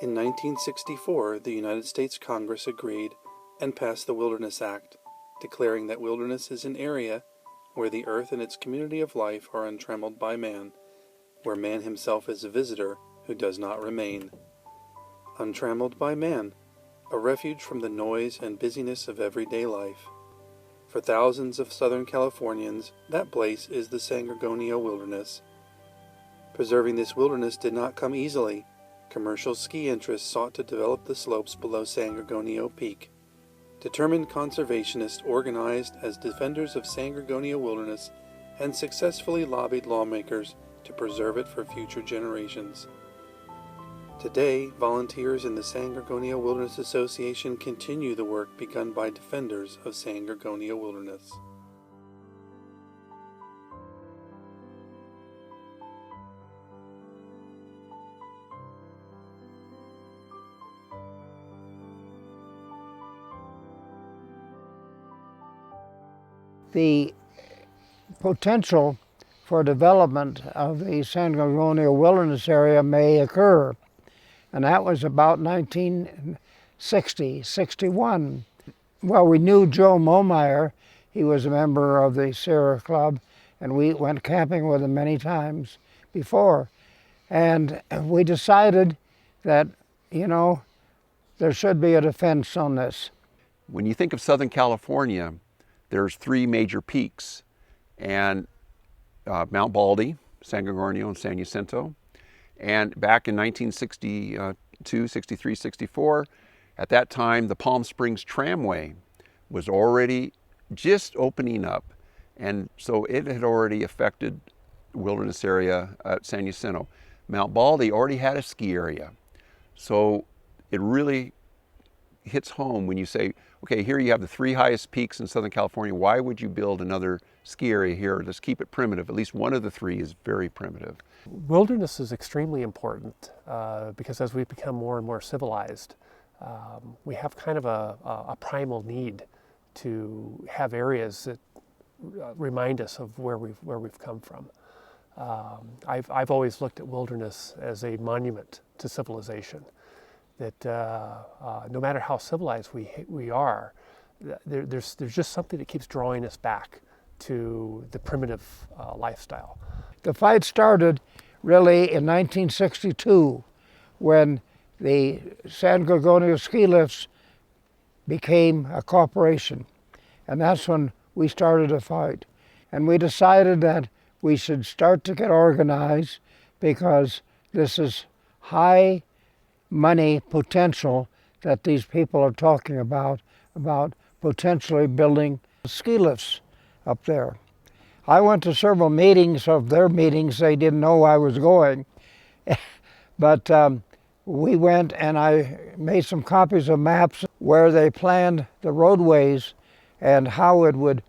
In 1964, the United States Congress agreed and passed the Wilderness Act, declaring that wilderness is an area where the earth and its community of life are untrammeled by man, where man himself is a visitor who does not remain. Untrammeled by man, a refuge from the noise and busyness of everyday life. For thousands of Southern Californians, that place is the San Gorgonio Wilderness. Preserving this wilderness did not come easily. Commercial ski interests sought to develop the slopes below San Gorgonio Peak. Determined conservationists organized as defenders of San Gorgonio Wilderness and successfully lobbied lawmakers to preserve it for future generations. Today, volunteers in the San Gorgonio Wilderness Association continue the work begun by defenders of San Gorgonio Wilderness. The potential for development of the San Gorgonio Wilderness area may occur, and that was about 1960, 61. Well, we knew Joe Momeyer. He was a member of the Sierra Club, and we went camping with him many times before. And we decided that, there should be a defense on this. When you think of Southern California, there's three major peaks, and Mount Baldy, San Gorgonio, and San Jacinto. And back in 1962, 63, 64, at that time, the Palm Springs Tramway was already just opening up. And so it had already affected the wilderness area at San Jacinto. Mount Baldy already had a ski area. So it really hits home when you say, okay, here you have the three highest peaks in Southern California. Why would you build another ski area here? Let's keep it primitive. At least one of the three is very primitive. Wilderness is extremely important because as we become more and more civilized, we have kind of a primal need to have areas that remind us of where we've come from. I've always looked at wilderness as a monument to civilization. That no matter how civilized we are, there's just something that keeps drawing us back to the primitive lifestyle. The fight started really in 1962 when the San Gorgonio ski lifts became a corporation. And that's when we started a fight. And we decided that we should start to get organized because this is high money potential that these people are talking about potentially building ski lifts up there. I went to several meetings of their meetings. They didn't know I was going. But we went and I made some copies of maps where they planned the roadways and how it would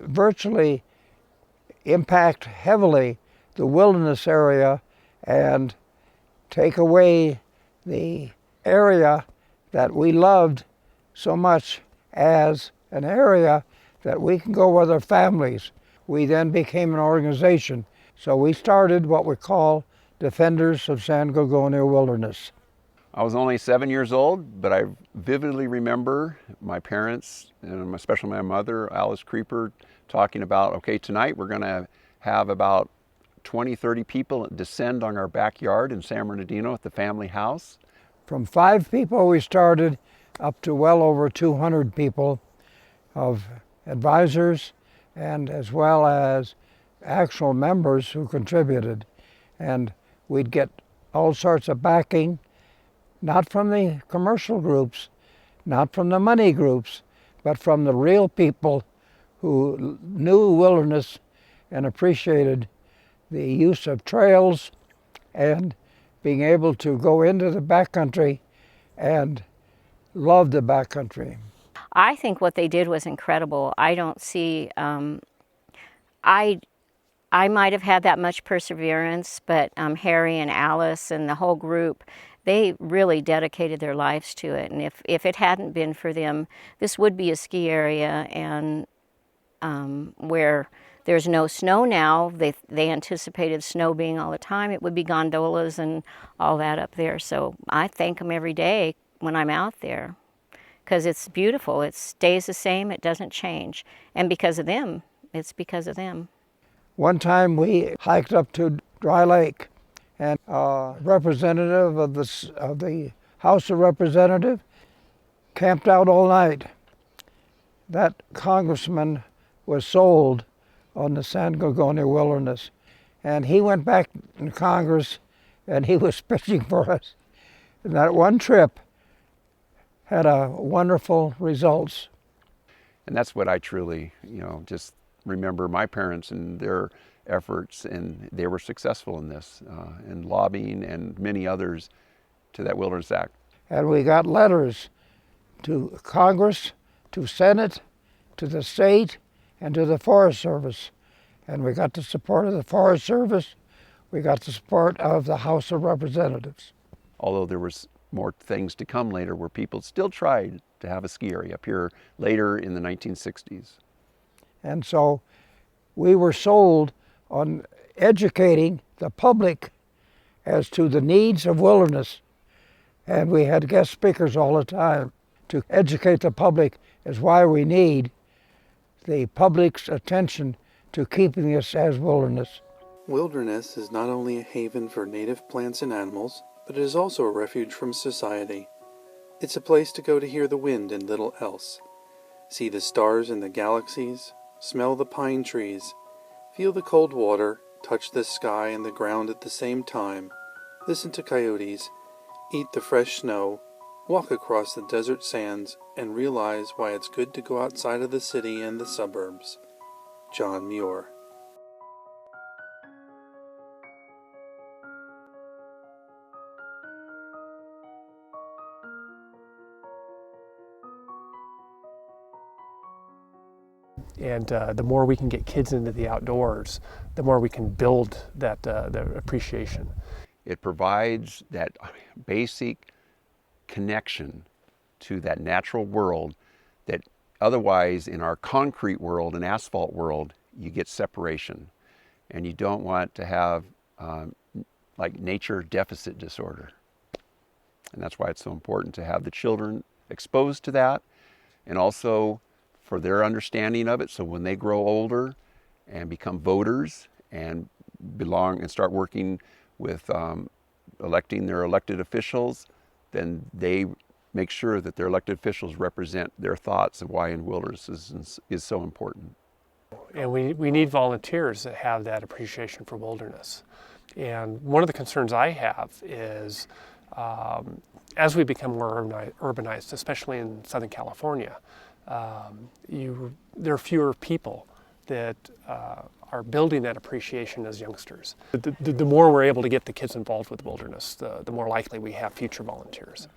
virtually impact heavily the wilderness area and take away the area that we loved so much as an area that we can go with our families. We then became an organization. So we started what we call Defenders of San Gorgonio Wilderness. I was only 7 years old, but I vividly remember my parents, and especially my mother, Alice Creeper, talking about, okay, tonight we're going to have about 20, 30 people descend on our backyard in San Bernardino at the family house. From 5 people we started up to well over 200 people of advisors and as well as actual members who contributed. And we'd get all sorts of backing, not from the commercial groups, not from the money groups, but from the real people who knew wilderness and appreciated the use of trails and being able to go into the backcountry and love the backcountry. I think what they did was incredible. I don't see, I might have had that much perseverance, but Harry and Alice and the whole group, they really dedicated their lives to it. And if it hadn't been for them, this would be a ski area and where There's no snow now. They anticipated snow being all the time. It would be gondolas and all that up there. So I thank them every day when I'm out there because it's beautiful. It stays the same. It doesn't change. And because of them, it's because of them. One time we hiked up to Dry Lake, and a representative of the House of Representatives camped out all night. That congressman was sold on the San Gorgonio Wilderness, and he went back in Congress and he was pitching for us. And that one trip had a wonderful results. And that's what I truly, just remember my parents and their efforts, and they were successful in this, and lobbying and many others to that Wilderness Act. And we got letters to Congress, to Senate, to the state, and to the Forest Service. And we got the support of the Forest Service. We got the support of the House of Representatives. Although there was more things to come later where people still tried to have a ski area up here later in the 1960s. And so we were sold on educating the public as to the needs of wilderness. And we had guest speakers all the time to educate the public as why we need the public's attention to keeping this as wilderness. Wilderness is not only a haven for native plants and animals, but it is also a refuge from society. It's a place to go to hear the wind and little else, see the stars and the galaxies, smell the pine trees, feel the cold water, touch the sky and the ground at the same time, listen to coyotes, eat the fresh snow, walk across the desert sands, and realize why it's good to go outside of the city and the suburbs. John Muir. And the more we can get kids into the outdoors, the more we can build that the appreciation. It provides that basic connection to that natural world that otherwise in our concrete world and asphalt world, you get separation. And you don't want to have like nature deficit disorder. And that's why it's so important to have the children exposed to that, and also for their understanding of it, so when they grow older and become voters and belong and start working with electing their elected officials, then they make sure that their elected officials represent their thoughts of why in wilderness is so important. And we need volunteers that have that appreciation for wilderness. And one of the concerns I have is as we become more urbanized, especially in Southern California, there are fewer people that are building that appreciation as youngsters. The more we're able to get the kids involved with wilderness, the more likely we have future volunteers.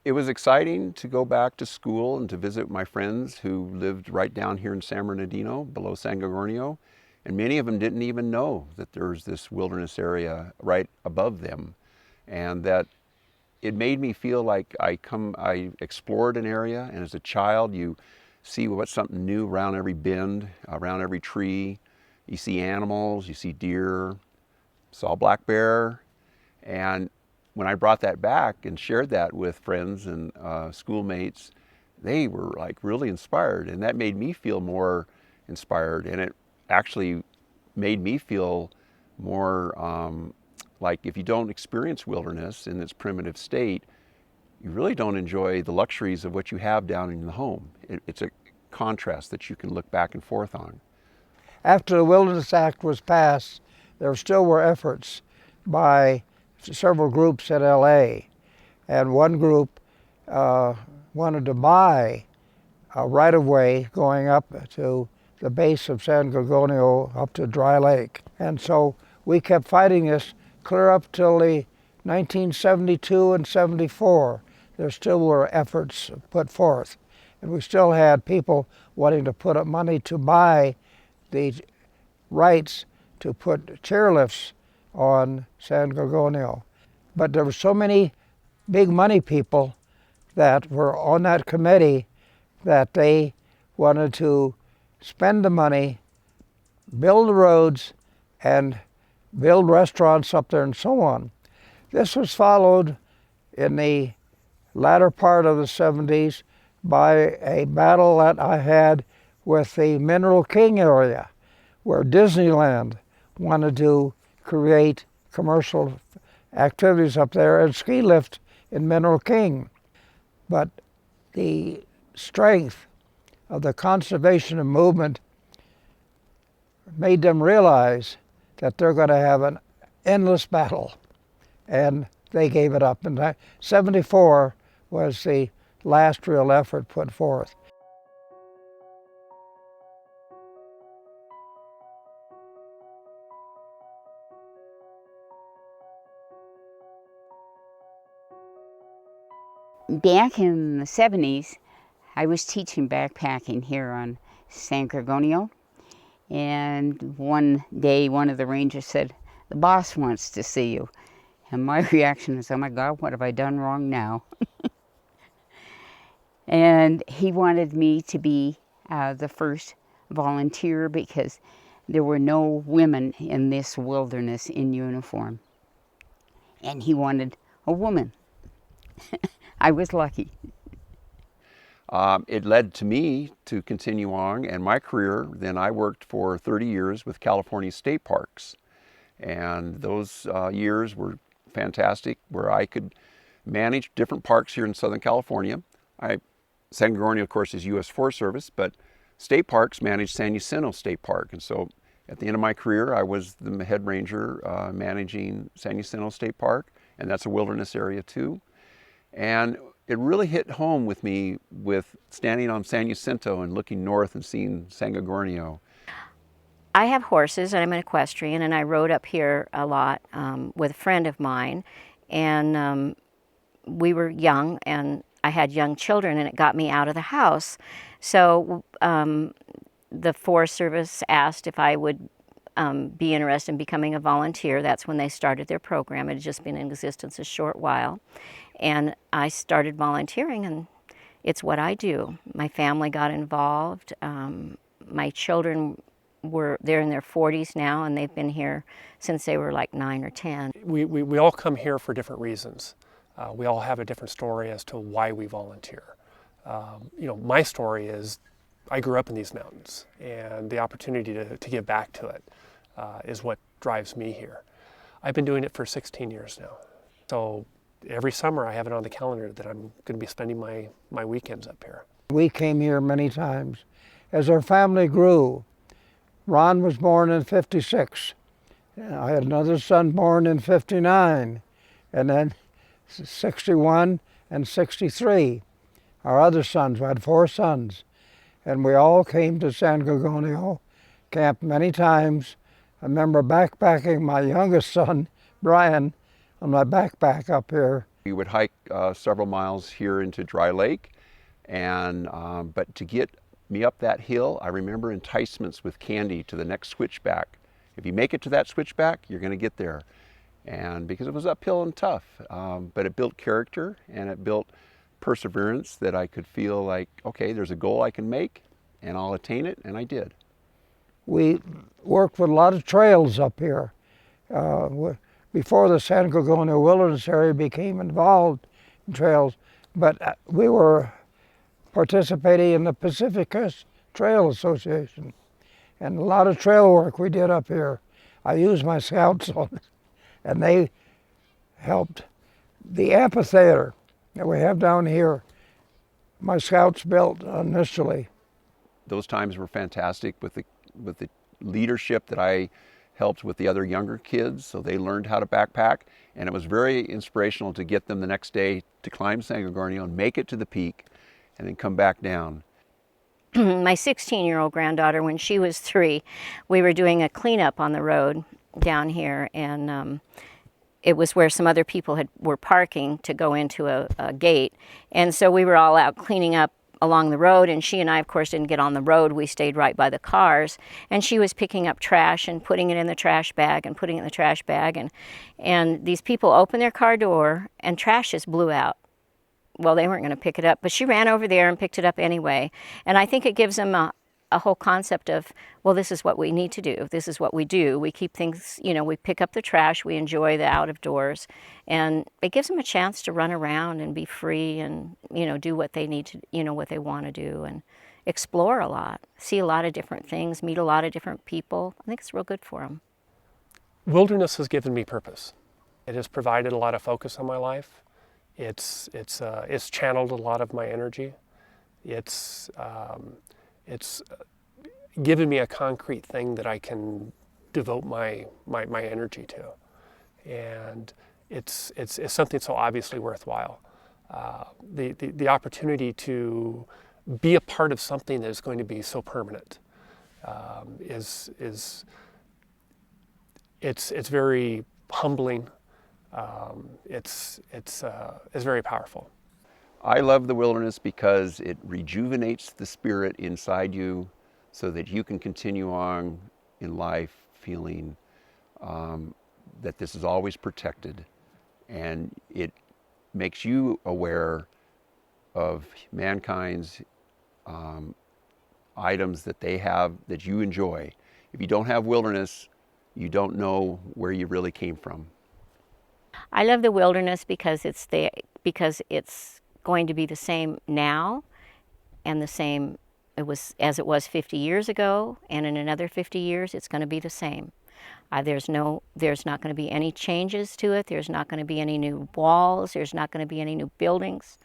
It was exciting to go back to school and to visit my friends who lived right down here in San Bernardino, below San Gorgonio, and many of them didn't even know that there was this wilderness area right above them, and that it made me feel like I explored an area, and as a child you see what's something new around every bend, around every tree. You see animals, you see deer, saw black bear, and when I brought that back and shared that with friends and schoolmates, they were like really inspired, and that made me feel more inspired, and it actually made me feel more like if you don't experience wilderness in its primitive state, you really don't enjoy the luxuries of what you have down in the home. It's a contrast that you can look back and forth on. After the Wilderness Act was passed, there still were efforts by several groups in LA, and one group wanted to buy a right-of-way going up to the base of San Gorgonio up to Dry Lake. And so we kept fighting this clear up till the 1972 and 74. There still were efforts put forth, and we still had people wanting to put up money to buy the rights to put chairlifts on San Gorgonio. But there were so many big money people that were on that committee that they wanted to spend the money build the roads and build restaurants up there and so on. This was followed in the latter part of the 70s by a battle that I had with the Mineral King area, where Disneyland wanted to create commercial activities up there and ski lift in Mineral King. But the strength of the conservation movement made them realize that they're going to have an endless battle, and they gave it up. And 74 was the last real effort put forth. Back in the 70s, I was teaching backpacking here on San Gorgonio, and one day one of the rangers said, "The boss wants to see you." And my reaction was, "Oh my God, what have I done wrong now?" And he wanted me to be the first volunteer because there were no women in this wilderness in uniform. And he wanted a woman. I was lucky. It led to me to continue on, and my career, then I worked for 30 years with California State Parks. And those years were fantastic, where I could manage different parks here in Southern California. San Gorgonio, of course, is U.S. Forest Service, but state parks manage San Jacinto State Park. And so at the end of my career, I was the head ranger managing San Jacinto State Park, and that's a wilderness area too. And it really hit home with me with standing on San Jacinto and looking north and seeing San Gorgonio. I have horses, and I'm an equestrian, and I rode up here a lot with a friend of mine, and we were young, and I had young children, and it got me out of the house. So the Forest Service asked if I would be interested in becoming a volunteer. That's when they started their program. It had just been in existence a short while. And I started volunteering, and it's what I do. My family got involved. My children they're in their 40s now, and they've been here since they were like 9 or 10. We all come here for different reasons. We all have a different story as to why we volunteer. My story is I grew up in these mountains, and the opportunity to give back to it is what drives me here. I've been doing it for 16 years now. So every summer I have it on the calendar that I'm going to be spending my weekends up here. We came here many times. As our family grew, Ron was born in 56. I had another son born in 59, and then 61 and 63. Our other sons, we had 4 sons, and we all came to San Gorgonio, camped many times. I remember backpacking my youngest son, Brian, on my backpack up here. We would hike several miles here into Dry Lake, and but to get me up that hill, I remember enticements with candy to the next switchback. If you make it to that switchback, you're going to get there. And because it was uphill and tough, but it built character and it built perseverance that I could feel like, okay, there's a goal I can make and I'll attain it, and I did. We worked with a lot of trails up here. Before the San Gorgonio Wilderness Area became involved in trails, but we were participating in the Pacific Crest Trail Association, and a lot of trail work we did up here. I used my scouts on it, and they helped. The amphitheater that we have down here, my scouts built initially. Those times were fantastic with the leadership that I helped with the other younger kids, so they learned how to backpack, and it was very inspirational to get them the next day to climb San Gorgonio and make it to the peak and then come back down. My 16-year-old granddaughter, when she was 3, we were doing a cleanup on the road down here, and it was where some other people were parking to go into a gate, and so we were all out cleaning up along the road, and she and I, of course, didn't get on the road. We stayed right by the cars, and she was picking up trash and putting it in the trash bag and putting it in the trash bag, and these people opened their car door, and trash just blew out. Well, they weren't going to pick it up, but she ran over there and picked it up anyway, and I think it gives them a whole concept of, well, this is what we need to do. This is what we do. We keep things, we pick up the trash. We enjoy the out of doors. And it gives them a chance to run around and be free and, do what they need to, what they want to do and explore a lot, see a lot of different things, meet a lot of different people. I think it's real good for them. Wilderness has given me purpose. It has provided a lot of focus on my life. It's channeled a lot of my energy. It's given me a concrete thing that I can devote my energy to, and it's something so obviously worthwhile. The opportunity to be a part of something that is going to be so permanent is very humbling. It's very powerful. I love the wilderness because it rejuvenates the spirit inside you so that you can continue on in life feeling that this is always protected, and it makes you aware of mankind's items that they have that you enjoy. If you don't have wilderness, you don't know where you really came from. I love the wilderness because it's going to be the same now and the same as it was 50 years ago, and in another 50 years it's going to be the same. There's not going to be any changes to it. There's not going to be any new walls. There's not going to be any new buildings.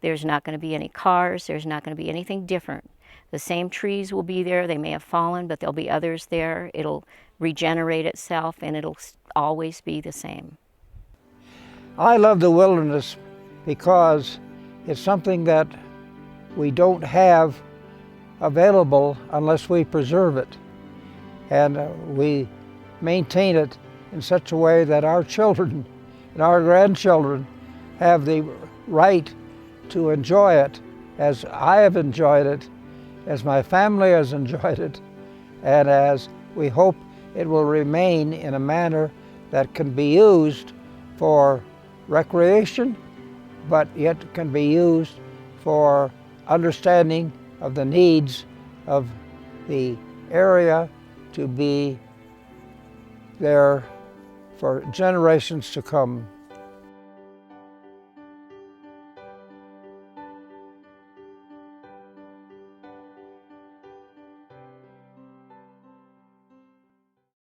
There's not going to be any cars. There's not going to be anything different. The same trees will be there. They may have fallen, but there'll be others there. It'll regenerate itself, and it'll always be the same. I love the wilderness because it's something that we don't have available unless we preserve it. And we maintain it in such a way that our children and our grandchildren have the right to enjoy it as I have enjoyed it, as my family has enjoyed it, and as we hope it will remain in a manner that can be used for recreation, but yet can be used for understanding of the needs of the area to be there for generations to come.